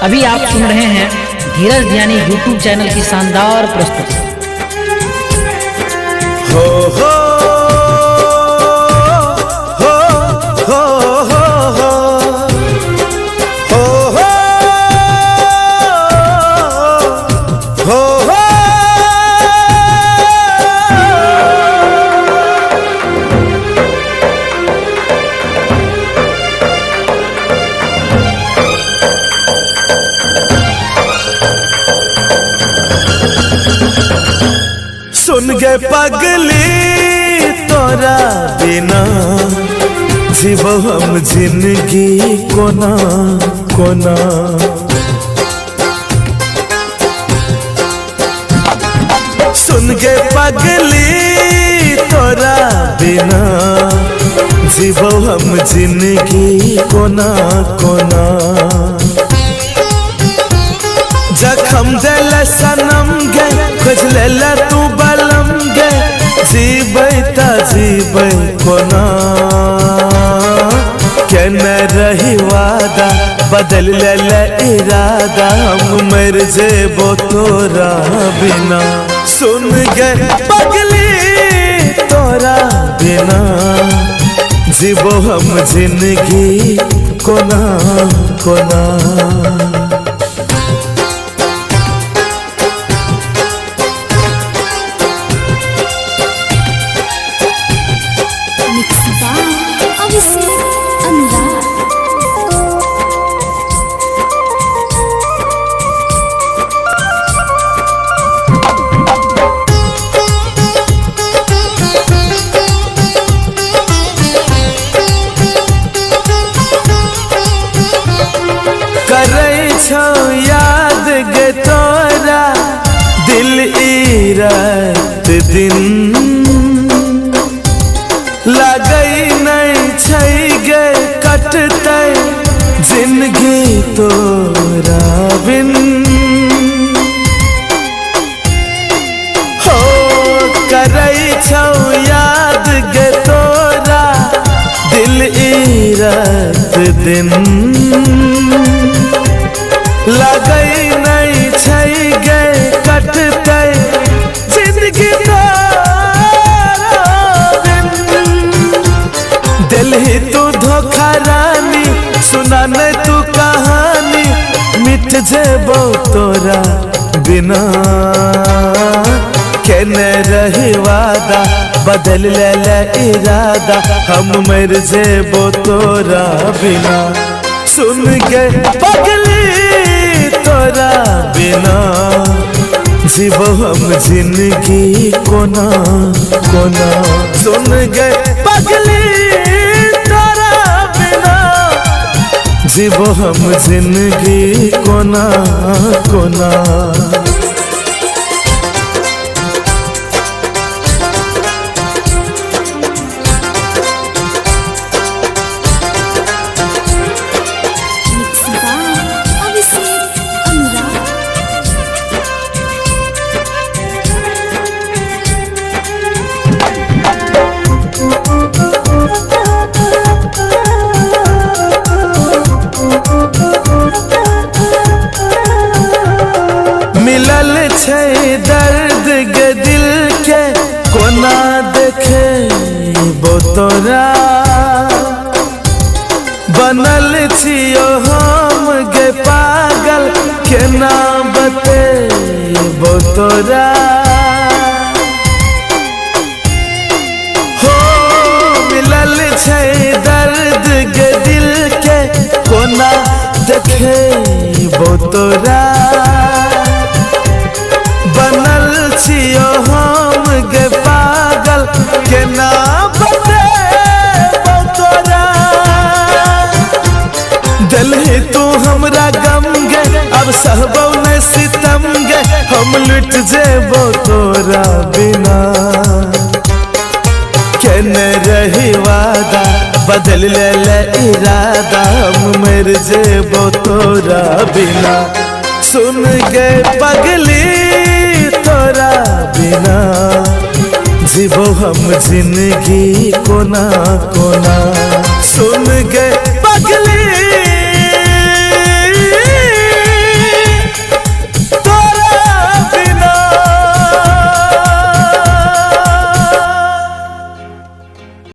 अभी आप सुन रहे हैं धीरज ध्यानी यूट्यूब चैनल की शानदार प्रस्तुति। हो हो हो हो हो हो हो हो हो सुन गे पगली तोरा बिना जीवो हम जिंदगी कोना कोना। सुन गे पगली तोरा बिना जीवो हम जिंदगी कोना कोना। जखम दिल सनम गे खोज ले तू बलम गे जीबै ता जीबै कोना। केने रही वादा बदल ले इरादा हम मर जेबो तोरा बिना। सुन गे पगली तोरा बिना जीवो हम जिंदगी कोना कोना। याद गे तोरा दिल ई रात दिन लगई नहीं छै गे कटतै जिंदगी तोरा बिन। हो करै छौ याद गे तोरा दिल ई रात दिन लगई नहीं छै गे कटतै जिंदगी तोरा बिन। दिल ही तू धोखा रानी सुना नहीं तू कहानी मिट जेबो तोरा बिना। केने रही वादा बदल ले इरादा हम मर जेबो तोरा बिना। सुन गे पगली तोरा बिना जीवो हम जिंदगी कोना कोना। सुन गे पगली तोरा बिना जीवो हम जिंदगी कोना कोना। मिलल छै दर्द गे दिल के कोना देखे बो तोरा। बनल छियो हम गे पागल केना बतेबो तोरा। हो मिलल छै दर्द गे दिल के कोना देखे बो तोरा। बनल छियो हम गे पागल केना बतेबो तोरा। दिल ही तू हमरा गम गे अब सहबो नहीं सितम गे हम लुट जेबो तोरा बिना। केने रही वादा बदल ले इरादा हम मर जेबो तोरा बिना। सुन गे पगली तोरा बिना जीवो हम जिंदगी कोना कोना। सुन गे